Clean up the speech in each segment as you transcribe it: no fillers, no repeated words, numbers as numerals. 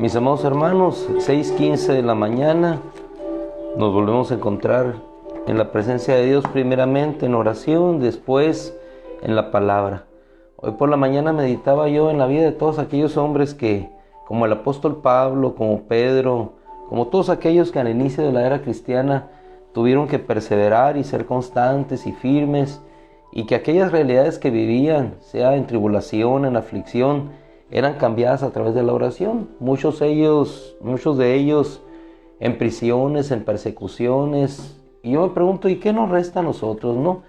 Mis amados hermanos, 6:15 de la mañana, nos volvemos a encontrar en la presencia de Dios, primeramente en oración, después en la palabra. Hoy por la mañana meditaba yo en la vida de todos aquellos hombres que, como el apóstol Pablo, como Pedro, como todos aquellos que al inicio de la era cristiana tuvieron que perseverar y ser constantes y firmes, y que aquellas realidades que vivían, sea en tribulación, en aflicción, eran cambiadas a través de la oración. Muchos de ellos en prisiones, en persecuciones. Y yo me pregunto, ¿y qué nos resta a nosotros, no?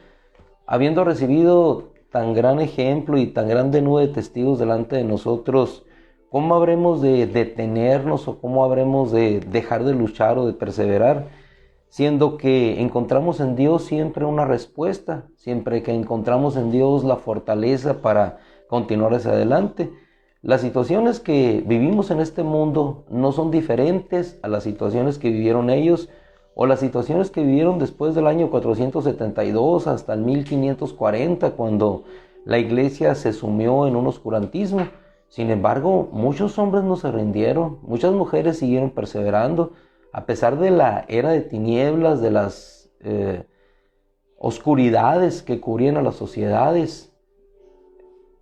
Habiendo recibido tan gran ejemplo y tan grande nube de testigos delante de nosotros, ¿cómo habremos de detenernos o cómo habremos de dejar de luchar o de perseverar? Siendo que encontramos en Dios siempre una respuesta, siempre que encontramos en Dios la fortaleza para continuar hacia adelante. Las situaciones que vivimos en este mundo no son diferentes a las situaciones que vivieron ellos o las situaciones que vivieron después del año 472 hasta el 1540, cuando la iglesia se sumió en un oscurantismo. Sin embargo, muchos hombres no se rindieron, muchas mujeres siguieron perseverando, a pesar de la era de tinieblas, de las oscuridades que cubrían a las sociedades,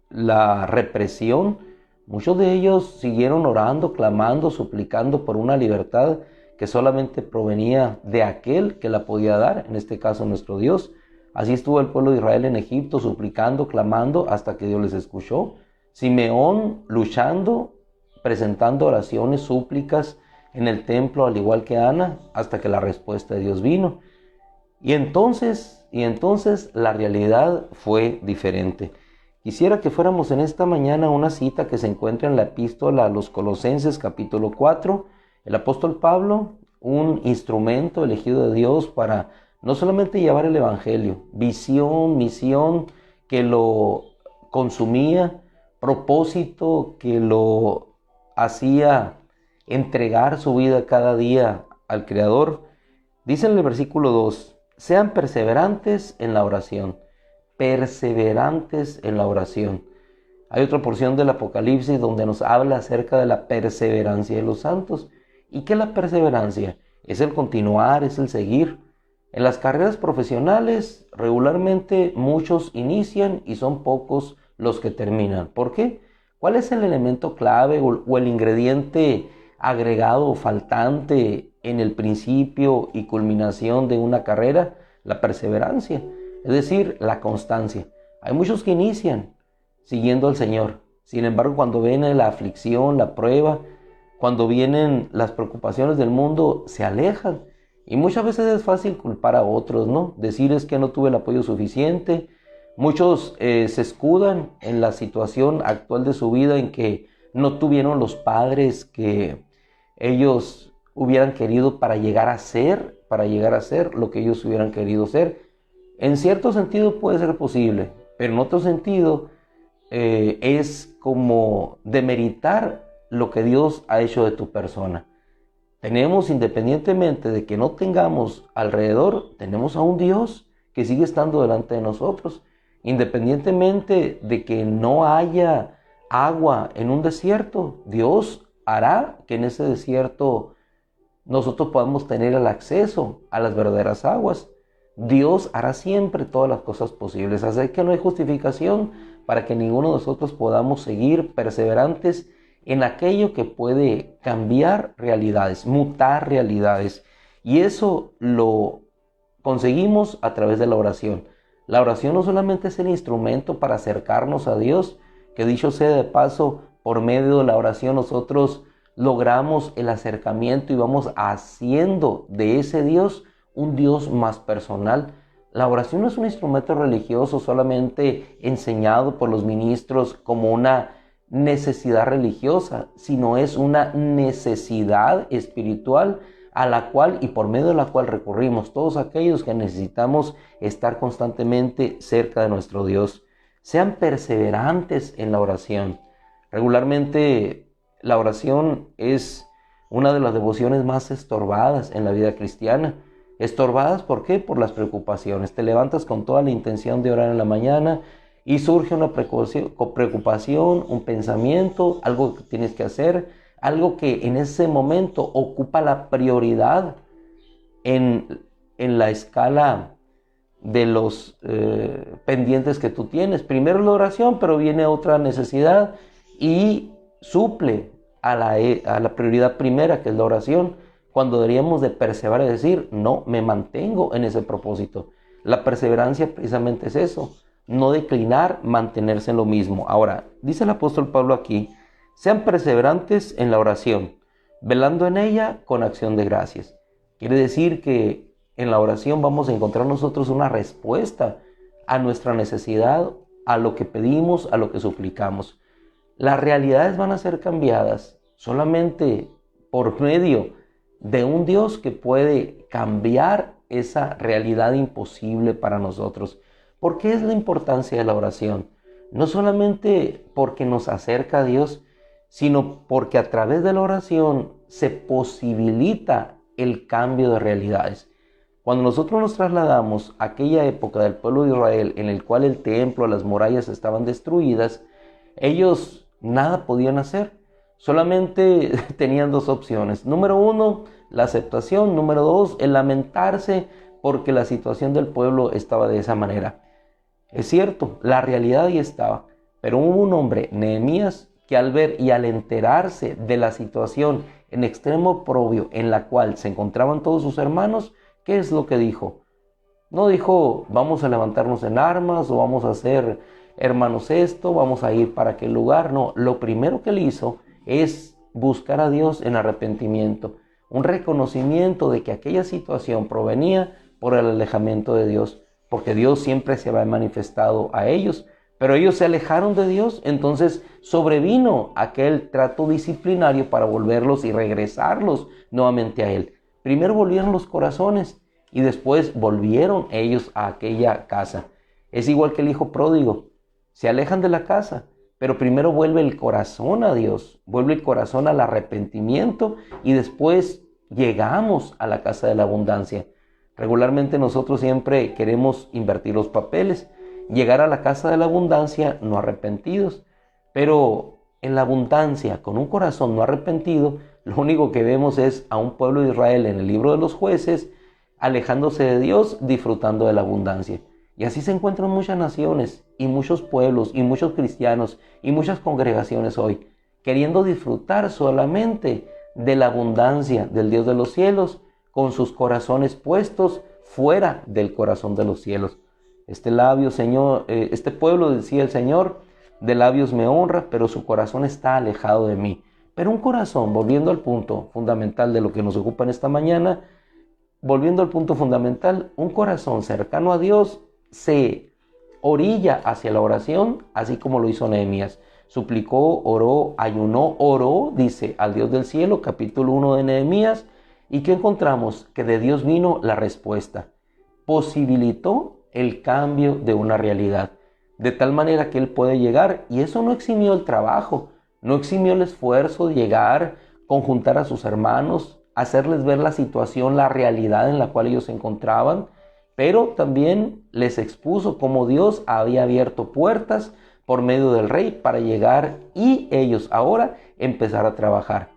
la represión. Muchos de ellos siguieron orando, clamando, suplicando por una libertad que solamente provenía de aquel que la podía dar, en este caso nuestro Dios. Así estuvo el pueblo de Israel en Egipto, suplicando, clamando, hasta que Dios les escuchó. Simeón luchando, presentando oraciones, súplicas en el templo, al igual que Ana, hasta que la respuesta de Dios vino. Y entonces la realidad fue diferente. Quisiera que fuéramos en esta mañana a una cita que se encuentra en la epístola a los Colosenses capítulo 4. El apóstol Pablo, un instrumento elegido de Dios para no solamente llevar el evangelio, visión, misión que lo consumía, propósito que lo hacía entregar su vida cada día al Creador. Dice en el versículo 2, sean perseverantes en la oración. Perseverantes en la oración. Hay otra porción del Apocalipsis donde nos habla acerca de la perseverancia de los santos. ¿Y qué es la perseverancia? Es el continuar, es el seguir. En las carreras profesionales regularmente muchos inician y son pocos los que terminan. ¿Por qué? ¿Cuál es el elemento clave o el ingrediente agregado o faltante en el principio y culminación de una carrera? La perseverancia. Es decir, la constancia. Hay muchos que inician siguiendo al Señor. Sin embargo, cuando viene la aflicción, la prueba, cuando vienen las preocupaciones del mundo, se alejan. Y muchas veces es fácil culpar a otros, ¿no? Decir es que no tuve el apoyo suficiente. Muchos se escudan en la situación actual de su vida en que no tuvieron los padres que ellos hubieran querido para llegar a ser lo que ellos hubieran querido ser. En cierto sentido puede ser posible, pero en otro sentido es como demeritar lo que Dios ha hecho de tu persona. Tenemos, independientemente de que no tengamos alrededor, tenemos a un Dios que sigue estando delante de nosotros. Independientemente de que no haya agua en un desierto, Dios hará que en ese desierto nosotros podamos tener el acceso a las verdaderas aguas. Dios hará siempre todas las cosas posibles, así que no hay justificación para que ninguno de nosotros podamos seguir perseverantes en aquello que puede cambiar realidades, mutar realidades. Y eso lo conseguimos a través de la oración. La oración no solamente es el instrumento para acercarnos a Dios, que dicho sea de paso, por medio de la oración nosotros logramos el acercamiento y vamos haciendo de ese Dios un Dios más personal. La oración no es un instrumento religioso solamente enseñado por los ministros como una necesidad religiosa, sino es una necesidad espiritual a la cual y por medio de la cual recurrimos todos aquellos que necesitamos estar constantemente cerca de nuestro Dios. Sean perseverantes en la oración. Regularmente la oración es una de las devociones más estorbadas en la vida cristiana. Estorbadas, ¿por qué? Por las preocupaciones. Te levantas con toda la intención de orar en la mañana y surge una preocupación, un pensamiento, algo que tienes que hacer, algo que en ese momento ocupa la prioridad en la escala de los pendientes que tú tienes. Primero la oración, pero viene otra necesidad y suple a la prioridad primera, que es la oración, cuando deberíamos de perseverar y decir, no, me mantengo en ese propósito. La perseverancia precisamente es eso, no declinar, mantenerse en lo mismo. Ahora, dice el apóstol Pablo aquí, sean perseverantes en la oración, velando en ella con acción de gracias. Quiere decir que en la oración vamos a encontrar nosotros una respuesta a nuestra necesidad, a lo que pedimos, a lo que suplicamos. Las realidades van a ser cambiadas solamente por medio de un Dios que puede cambiar esa realidad imposible para nosotros. ¿Por qué es la importancia de la oración? No solamente porque nos acerca a Dios, sino porque a través de la oración se posibilita el cambio de realidades. Cuando nosotros nos trasladamos a aquella época del pueblo de Israel en el cual el templo, las murallas estaban destruidas, ellos nada podían hacer. Solamente tenían dos opciones. Número uno, la aceptación. Número dos, el lamentarse porque la situación del pueblo estaba de esa manera. Es cierto, la realidad ahí estaba. Pero hubo un hombre, Nehemías, que al ver y al enterarse de la situación en extremo oprobio en la cual se encontraban todos sus hermanos, ¿qué es lo que dijo? No dijo, vamos a levantarnos en armas o vamos a hacer, hermanos, esto, vamos a ir para aquel lugar. No, lo primero que él hizo es buscar a Dios en arrepentimiento, un reconocimiento de que aquella situación provenía por el alejamiento de Dios, porque Dios siempre se había manifestado a ellos, pero ellos se alejaron de Dios. Entonces sobrevino aquel trato disciplinario para volverlos y regresarlos nuevamente a Él. Primero volvieron los corazones y después volvieron ellos a aquella casa. Es igual que el hijo pródigo. Se alejan de la casa, pero primero vuelve el corazón a Dios, vuelve el corazón al arrepentimiento y después llegamos a la casa de la abundancia. Regularmente nosotros siempre queremos invertir los papeles, llegar a la casa de la abundancia no arrepentidos, pero en la abundancia, con un corazón no arrepentido, lo único que vemos es a un pueblo de Israel en el libro de los jueces, alejándose de Dios, disfrutando de la abundancia. Y así se encuentran muchas naciones y muchos pueblos y muchos cristianos y muchas congregaciones hoy, queriendo disfrutar solamente de la abundancia del Dios de los cielos, con sus corazones puestos fuera del corazón de los cielos. Este pueblo, decía el Señor, de labios me honra, pero su corazón está alejado de mí. Pero un corazón, volviendo al punto fundamental de lo que nos ocupa en esta mañana, volviendo al punto fundamental, un corazón cercano a Dios se orilla hacia la oración, así como lo hizo Nehemías. Suplicó, oró, ayunó, oró, dice, al Dios del cielo, capítulo 1 de Nehemías. ¿Y qué encontramos? Que de Dios vino la respuesta. Posibilitó el cambio de una realidad, de tal manera que él puede llegar, y eso no eximió el trabajo, no eximió el esfuerzo de llegar, conjuntar a sus hermanos, hacerles ver la situación, la realidad en la cual ellos se encontraban, pero también les expuso cómo Dios había abierto puertas por medio del rey para llegar y ellos ahora empezar a trabajar.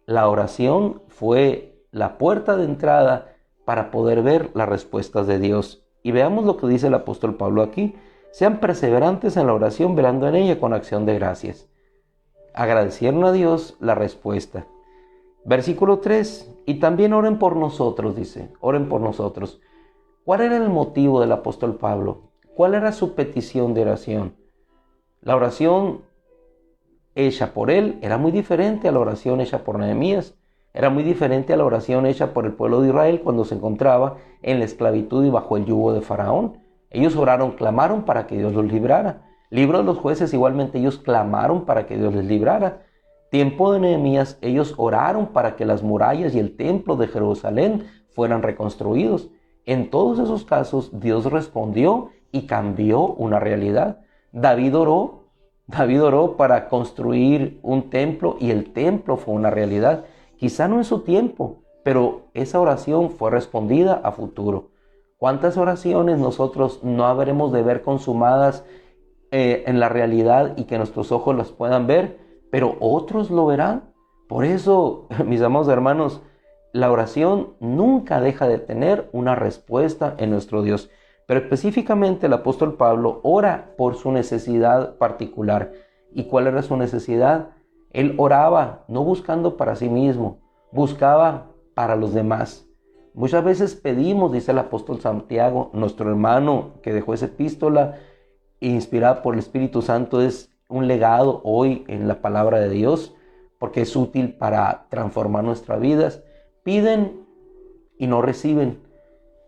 La oración fue la puerta de entrada para poder ver las respuestas de Dios. Y veamos lo que dice el apóstol Pablo aquí. Sean perseverantes en la oración, velando en ella con acción de gracias. Agradecieron a Dios la respuesta. Versículo 3. Y también oren por nosotros, dice. Oren por nosotros. ¿Cuál era el motivo del apóstol Pablo? ¿Cuál era su petición de oración? La oración hecha por él era muy diferente a la oración hecha por Nehemías. Era muy diferente a la oración hecha por el pueblo de Israel cuando se encontraba en la esclavitud y bajo el yugo de Faraón. Ellos oraron, clamaron para que Dios los librara. Libro de los jueces, igualmente ellos clamaron para que Dios les librara. Tiempo de Nehemías, ellos oraron para que las murallas y el templo de Jerusalén fueran reconstruidos. En todos esos casos, Dios respondió y cambió una realidad. David oró para construir un templo y el templo fue una realidad. Quizá no en su tiempo, pero esa oración fue respondida a futuro. ¿Cuántas oraciones nosotros no habremos de ver consumadas en la realidad y que nuestros ojos las puedan ver, pero otros lo verán? Por eso, mis amados hermanos, la oración nunca deja de tener una respuesta en nuestro Dios. Pero específicamente el apóstol Pablo ora por su necesidad particular. ¿Y cuál era su necesidad? Él oraba no buscando para sí mismo, buscaba para los demás. Muchas veces pedimos, dice el apóstol Santiago, nuestro hermano que dejó esa epístola, inspirada por el Espíritu Santo, es un legado hoy en la palabra de Dios, porque es útil para transformar nuestras vidas. Piden y no reciben.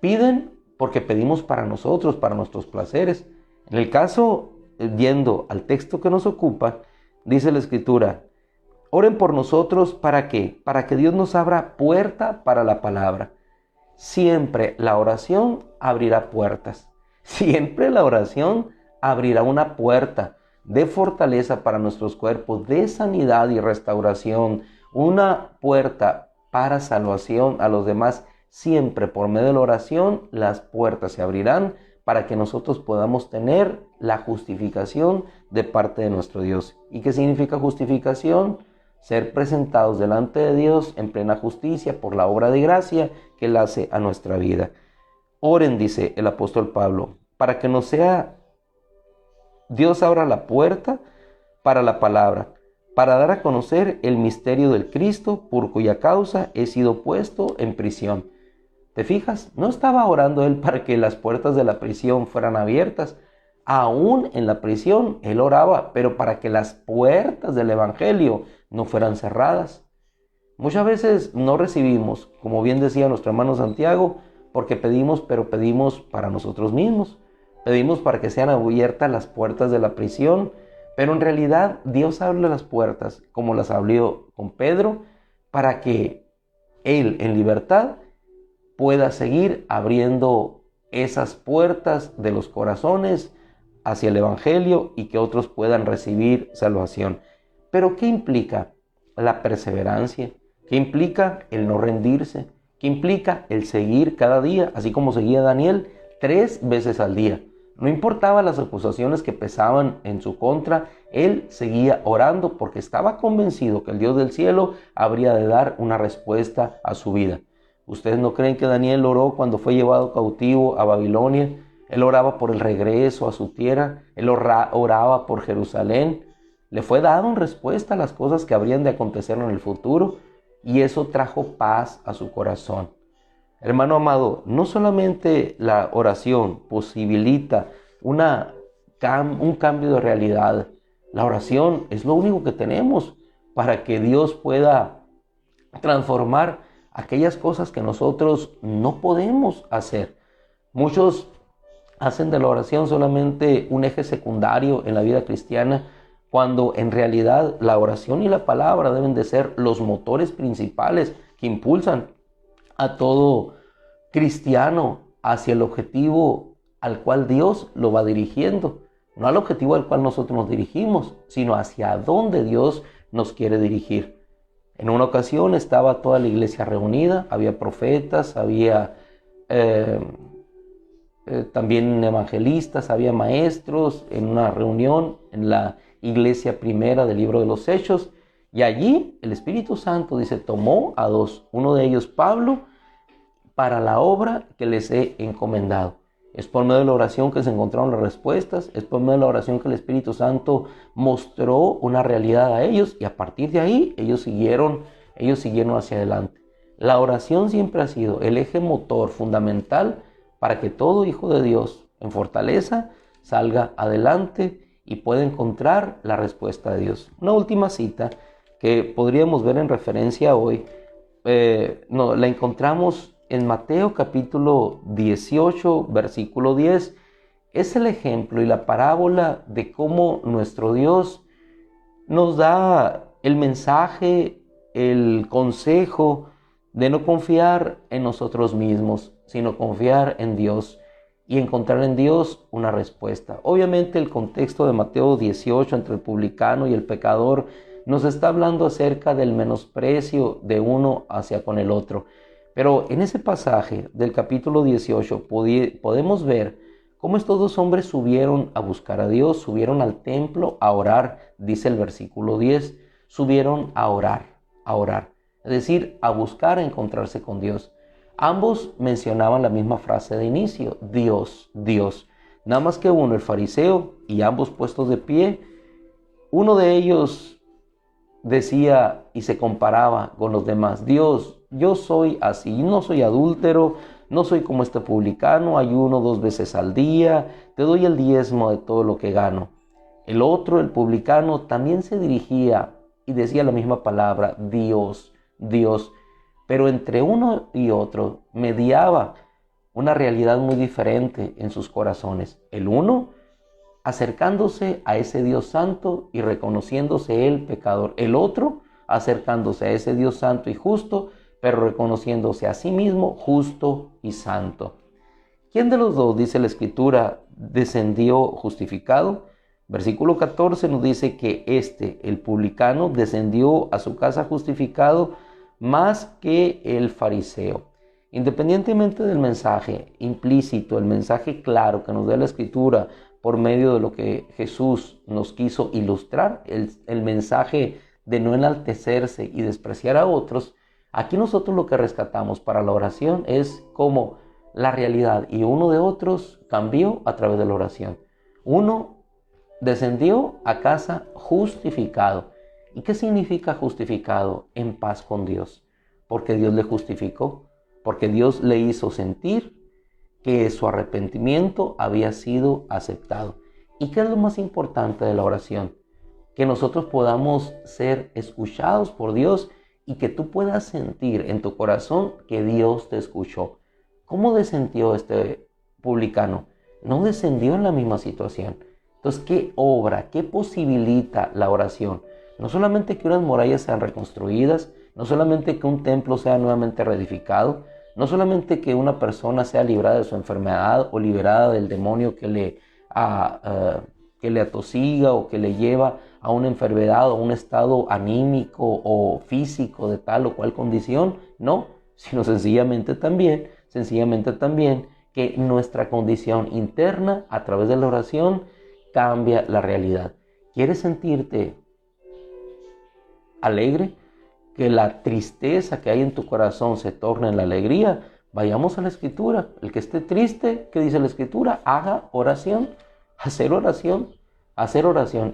Piden porque pedimos para nosotros, para nuestros placeres. En el caso, yendo al texto que nos ocupa, dice la Escritura: oren por nosotros, ¿para qué? Para que Dios nos abra puerta para la palabra. Siempre la oración abrirá puertas. Siempre la oración abrirá una puerta de fortaleza para nuestros cuerpos, de sanidad y restauración, una puerta para salvación a los demás. Siempre por medio de la oración las puertas se abrirán para que nosotros podamos tener la justificación de parte de nuestro Dios. ¿Y qué significa justificación? Ser presentados delante de Dios en plena justicia por la obra de gracia que Él hace a nuestra vida. Oren, dice el apóstol Pablo, para que no sea Dios abra la puerta para la palabra, para dar a conocer el misterio del Cristo, por cuya causa he sido puesto en prisión. ¿Te fijas? No estaba orando él para que las puertas de la prisión fueran abiertas. Aún en la prisión él oraba, pero para que las puertas del evangelio no fueran cerradas. Muchas veces no recibimos, como bien decía nuestro hermano Santiago, porque pedimos, pero pedimos para nosotros mismos. Pedimos para que sean abiertas las puertas de la prisión, pero en realidad Dios abre las puertas, como las abrió con Pedro, para que él en libertad pueda seguir abriendo esas puertas de los corazones hacia el evangelio y que otros puedan recibir salvación. Pero ¿qué implica la perseverancia? ¿Qué implica el no rendirse? ¿Qué implica el seguir cada día, así como seguía Daniel 3 veces al día? No importaba las acusaciones que pesaban en su contra, él seguía orando porque estaba convencido que el Dios del cielo habría de dar una respuesta a su vida. ¿Ustedes no creen que Daniel oró cuando fue llevado cautivo a Babilonia? Él oraba por el regreso a su tierra, él oraba por Jerusalén. Le fue dado en respuesta a las cosas que habrían de acontecer en el futuro, y eso trajo paz a su corazón. Hermano amado, no solamente la oración posibilita un cambio de realidad. La oración es lo único que tenemos para que Dios pueda transformar aquellas cosas que nosotros no podemos hacer. Muchos hacen de la oración solamente un eje secundario en la vida cristiana, cuando en realidad la oración y la palabra deben de ser los motores principales que impulsan a todo cristiano hacia el objetivo al cual Dios lo va dirigiendo. No al objetivo al cual nosotros nos dirigimos, sino hacia dónde Dios nos quiere dirigir. En una ocasión estaba toda la iglesia reunida, había profetas, había también evangelistas, había maestros en una reunión en la iglesia primera del libro de los Hechos, y allí el Espíritu Santo, dice, tomó a dos, uno de ellos Pablo, para la obra que les he encomendado. Es por medio de la oración que se encontraron las respuestas, es por medio de la oración que el Espíritu Santo mostró una realidad a ellos, y a partir de ahí ellos siguieron hacia adelante. La oración siempre ha sido el eje motor fundamental para que todo hijo de Dios en fortaleza salga adelante y pueda encontrar la respuesta de Dios. Una última cita que podríamos ver en referencia hoy, la encontramos en Mateo capítulo 18, versículo 10. Es el ejemplo y la parábola de cómo nuestro Dios nos da el mensaje, el consejo de no confiar en nosotros mismos, sino confiar en Dios y encontrar en Dios una respuesta. Obviamente el contexto de Mateo 18 entre el publicano y el pecador nos está hablando acerca del menosprecio de uno hacia con el otro. Pero en ese pasaje del capítulo 18 podemos ver cómo estos dos hombres subieron a buscar a Dios, subieron al templo a orar, dice el versículo 10, subieron a orar a orar, es decir, a buscar encontrarse con Dios. Ambos mencionaban la misma frase de inicio, Dios, Dios. Nada más que uno, el fariseo, y ambos puestos de pie, uno de ellos decía y se comparaba con los demás. Dios, yo soy así, no soy adúltero, no soy como este publicano, ayuno 2 veces al día, te doy el diezmo de todo lo que gano. El otro, el publicano, también se dirigía y decía la misma palabra, Dios, Dios. Pero entre uno y otro mediaba una realidad muy diferente en sus corazones. El uno acercándose a ese Dios santo y reconociéndose él pecador. El otro acercándose a ese Dios santo y justo, pero reconociéndose a sí mismo justo y santo. ¿Quién de los dos, dice la Escritura, descendió justificado? Versículo 14 nos dice que el publicano, descendió a su casa justificado más que el fariseo. Independientemente del mensaje implícito, el mensaje claro que nos da la Escritura por medio de lo que Jesús nos quiso ilustrar, el mensaje de no enaltecerse y despreciar a otros, aquí nosotros lo que rescatamos para la oración es cómo la realidad y uno de otros cambió a través de la oración. Uno descendió a casa justificado. ¿Y qué significa justificado? En paz con Dios. Porque Dios le justificó, porque Dios le hizo sentir que su arrepentimiento había sido aceptado. ¿Y qué es lo más importante de la oración? Que nosotros podamos ser escuchados por Dios y que tú puedas sentir en tu corazón que Dios te escuchó. ¿Cómo descendió este publicano? No descendió en la misma situación. Entonces, ¿qué obra, qué posibilita la oración? No solamente que unas murallas sean reconstruidas, no solamente que un templo sea nuevamente reedificado, no solamente que una persona sea librada de su enfermedad o liberada del demonio que le atosiga o que le lleva a una enfermedad o un estado anímico o físico de tal o cual condición, no, sino sencillamente también que nuestra condición interna a través de la oración cambia la realidad. ¿Quieres sentirte alegre? Que la tristeza que hay en tu corazón se torne en la alegría. Vayamos a la Escritura. El que esté triste, ¿qué dice la Escritura? Haga oración, hacer oración.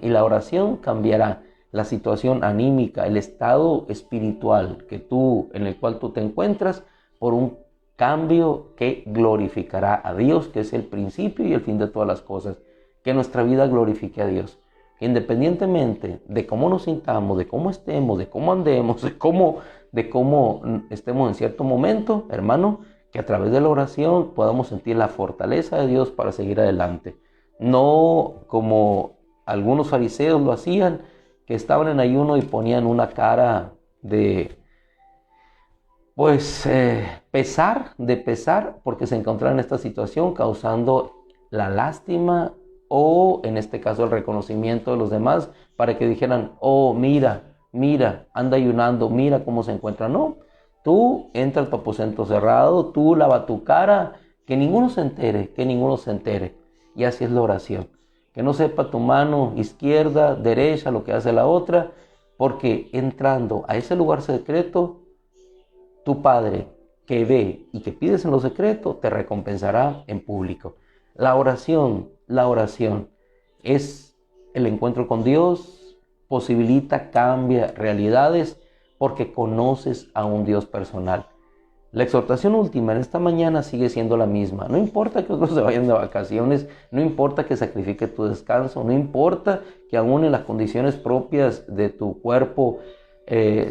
Y la oración cambiará la situación anímica, el estado espiritual en el cual tú te encuentras, por un cambio que glorificará a Dios, que es el principio y el fin de todas las cosas. Que nuestra vida glorifique a Dios. Independientemente de cómo nos sintamos, de cómo estemos, de cómo andemos, de cómo estemos en cierto momento, hermano, que a través de la oración podamos sentir la fortaleza de Dios para seguir adelante. No como algunos fariseos lo hacían, que estaban en ayuno y ponían una cara de pesar porque se encontraban en esta situación, causando la lástima o en este caso el reconocimiento de los demás, para que dijeran, oh, mira, anda ayunando, mira cómo se encuentra. No, tú entra a tu aposento cerrado, tú lava tu cara, que ninguno se entere. Y así es la oración. Que no sepa tu mano izquierda, derecha, lo que hace la otra, porque entrando a ese lugar secreto, tu Padre que ve y que pides en lo secreto, te recompensará en público. La oración es el encuentro con Dios, posibilita, cambia realidades porque conoces a un Dios personal. La exhortación última en esta mañana sigue siendo la misma. No importa que otros se vayan de vacaciones, no importa que sacrifique tu descanso, no importa que aún en las condiciones propias de tu cuerpo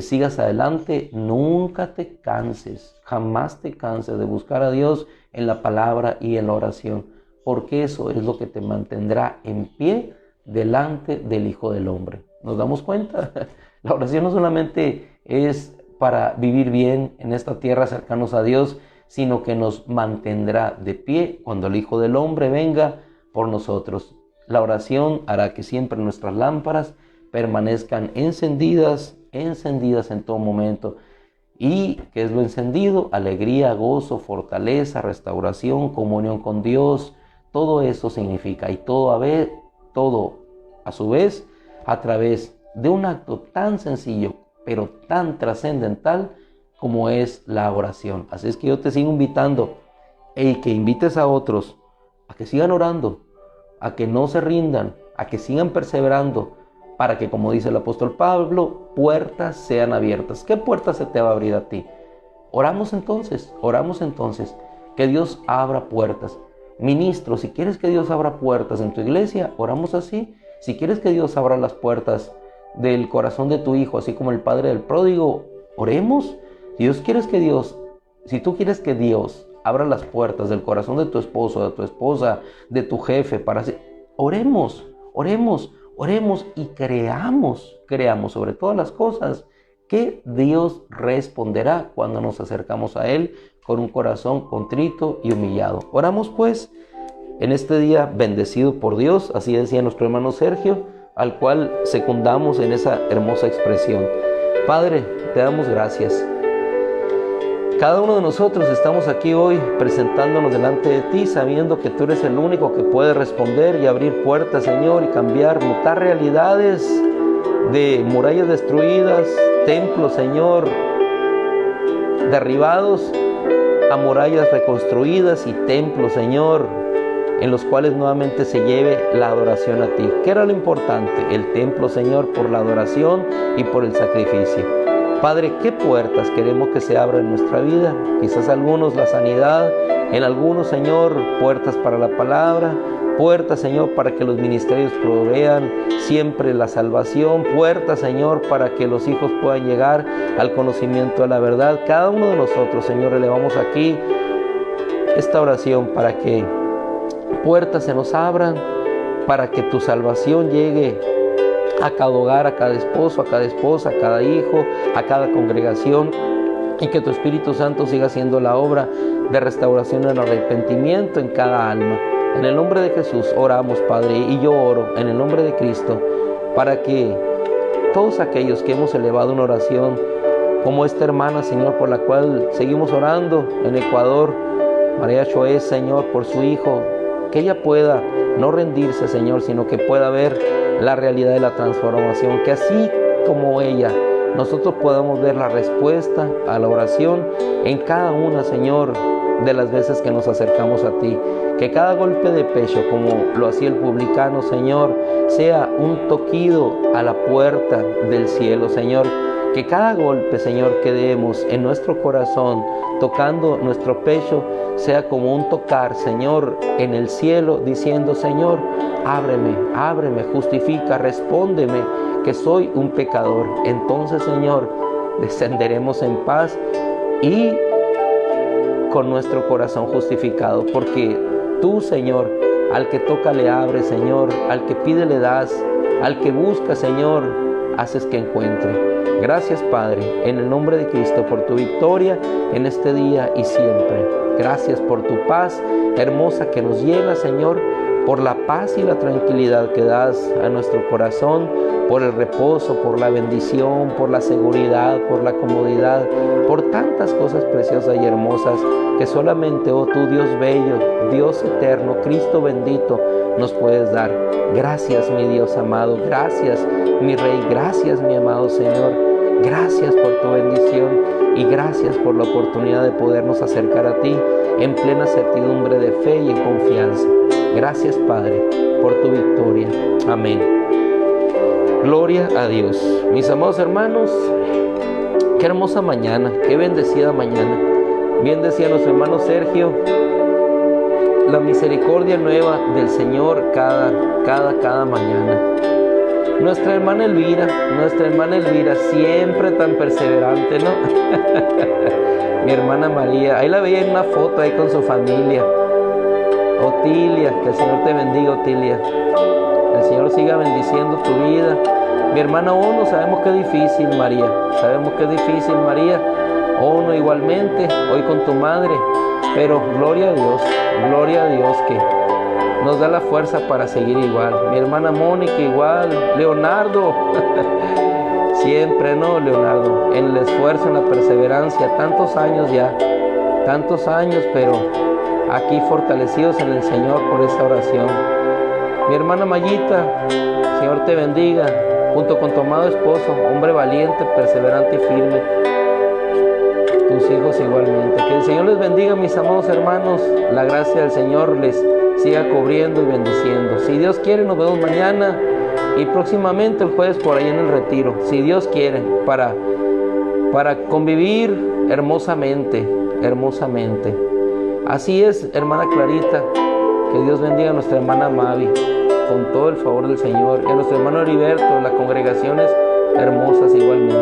sigas adelante, nunca te canses, jamás te canses de buscar a Dios en la palabra y en la oración, porque eso es lo que te mantendrá en pie delante del Hijo del Hombre. ¿Nos damos cuenta? La oración no solamente es para vivir bien en esta tierra cercanos a Dios, sino que nos mantendrá de pie cuando el Hijo del Hombre venga por nosotros. La oración hará que siempre nuestras lámparas permanezcan encendidas en todo momento. ¿Y qué es lo encendido? Alegría, gozo, fortaleza, restauración, comunión con Dios. Todo eso significa, y todo a su vez, a través de un acto tan sencillo pero tan trascendental como es la oración. Así es que yo te sigo invitando, que invites a otros a que sigan orando, a que no se rindan, a que sigan perseverando, para que, como dice el apóstol Pablo, puertas sean abiertas. ¿Qué puerta se te va a abrir a ti? Oramos entonces, que Dios abra puertas. Ministro, si quieres que Dios abra puertas en tu iglesia, oramos así. Si quieres que Dios abra las puertas del corazón de tu hijo, así como el padre del pródigo, oremos. Si tú quieres que Dios abra las puertas del corazón de tu esposo, de tu esposa, de tu jefe, oremos y creamos sobre todas las cosas que Dios responderá cuando nos acercamos a Él con un corazón contrito y humillado. Oramos pues en este día bendecido por Dios, así decía nuestro hermano Sergio, al cual secundamos en esa hermosa expresión. Padre, te damos gracias. Cada uno de nosotros estamos aquí hoy presentándonos delante de ti, sabiendo que tú eres el único que puede responder y abrir puertas, Señor, y cambiar, mutar realidades de murallas destruidas, templos, Señor, derribados, a murallas reconstruidas y templos, Señor, en los cuales nuevamente se lleve la adoración a ti. ¿Qué era lo importante? El templo, Señor, por la adoración y por el sacrificio. Padre, ¿qué puertas queremos que se abran en nuestra vida? Quizás algunos la sanidad, en algunos, Señor, puertas para la palabra, puertas, Señor, para que los ministerios provean siempre la salvación, puertas, Señor, para que los hijos puedan llegar al conocimiento de la verdad. Cada uno de nosotros, Señor, elevamos aquí esta oración para que puertas se nos abran, para que tu salvación llegue a cada hogar, a cada esposo, a cada esposa, a cada hijo, a cada congregación, y que tu Espíritu Santo siga haciendo la obra de restauración y el arrepentimiento en cada alma. En el nombre de Jesús oramos, Padre, y yo oro en el nombre de Cristo, para que todos aquellos que hemos elevado una oración, como esta hermana, Señor, por la cual seguimos orando en Ecuador, María Choés, Señor, por su hijo, que ella pueda no rendirse, Señor, sino que pueda ver la realidad de la transformación, que así como ella, nosotros podamos ver la respuesta a la oración en cada una, Señor, de las veces que nos acercamos a ti. Que cada golpe de pecho, como lo hacía el publicano, Señor, sea un toquido a la puerta del cielo, Señor. Que cada golpe, Señor, que demos en nuestro corazón, tocando nuestro pecho, sea como un tocar, Señor, en el cielo, diciendo, Señor, ábreme, justifica, respóndeme, que soy un pecador. Entonces, Señor, descenderemos en paz y con nuestro corazón justificado, porque tú, Señor, al que toca le abres, Señor, al que pide le das, al que busca, Señor, haces que encuentre. Gracias, Padre, en el nombre de Cristo, por tu victoria en este día y siempre. Gracias por tu paz hermosa que nos llena, Señor, por la paz y la tranquilidad que das a nuestro corazón, por el reposo, por la bendición, por la seguridad, por la comodidad, por tantas cosas preciosas y hermosas que solamente, oh tú, Dios bello, Dios eterno, Cristo bendito, nos puedes dar. Gracias, mi Dios amado, gracias, mi Rey, gracias, mi amado Señor. Gracias por tu bendición y gracias por la oportunidad de podernos acercar a ti en plena certidumbre de fe y en confianza. Gracias, Padre, por tu victoria. Amén. Gloria a Dios. Mis amados hermanos, qué hermosa mañana, qué bendecida mañana. Bien decía nuestro hermano Sergio, la misericordia nueva del Señor cada mañana. Nuestra hermana Elvira, siempre tan perseverante, ¿no? Mi hermana María, ahí la veía en una foto ahí con su familia. Otilia, que el Señor te bendiga, Otilia. El Señor siga bendiciendo tu vida. Mi hermana Ono, sabemos que es difícil, María. Ono igualmente, hoy con tu madre. Pero gloria a Dios que nos da la fuerza para seguir igual. Mi hermana Mónica igual, Leonardo, siempre, ¿no, Leonardo? En el esfuerzo, en la perseverancia, tantos años, pero aquí fortalecidos en el Señor por esta oración. Mi hermana Mayita, Señor te bendiga, junto con tu amado esposo, hombre valiente, perseverante y firme. Tus hijos igualmente. Que el Señor les bendiga, mis amados hermanos. La gracia del Señor les siga cubriendo y bendiciendo. Si Dios quiere, nos vemos mañana y próximamente el jueves por ahí en el retiro. Si Dios quiere, para convivir hermosamente. Así es, hermana Clarita. Que Dios bendiga a nuestra hermana Mavi con todo el favor del Señor, y a nuestro hermano Heriberto, las congregaciones hermosas igualmente.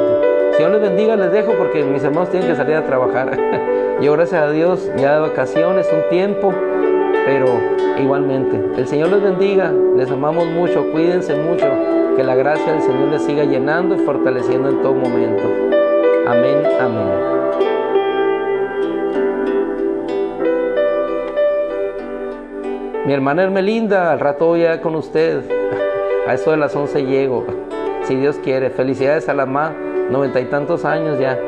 Señor les bendiga, les dejo porque mis hermanos tienen que salir a trabajar. Yo, gracias a Dios, ya de vacaciones un tiempo, pero igualmente. El Señor les bendiga, les amamos mucho, cuídense mucho, que la gracia del Señor les siga llenando y fortaleciendo en todo momento. Amén, amén. Mi hermana Hermelinda, al rato voy a con usted. A eso de las 11 llego, si Dios quiere. Felicidades a la mamá, 90 y tantos años ya.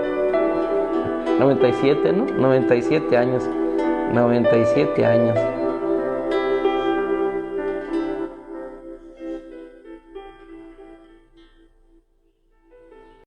97, ¿no? 97 años. 97 años.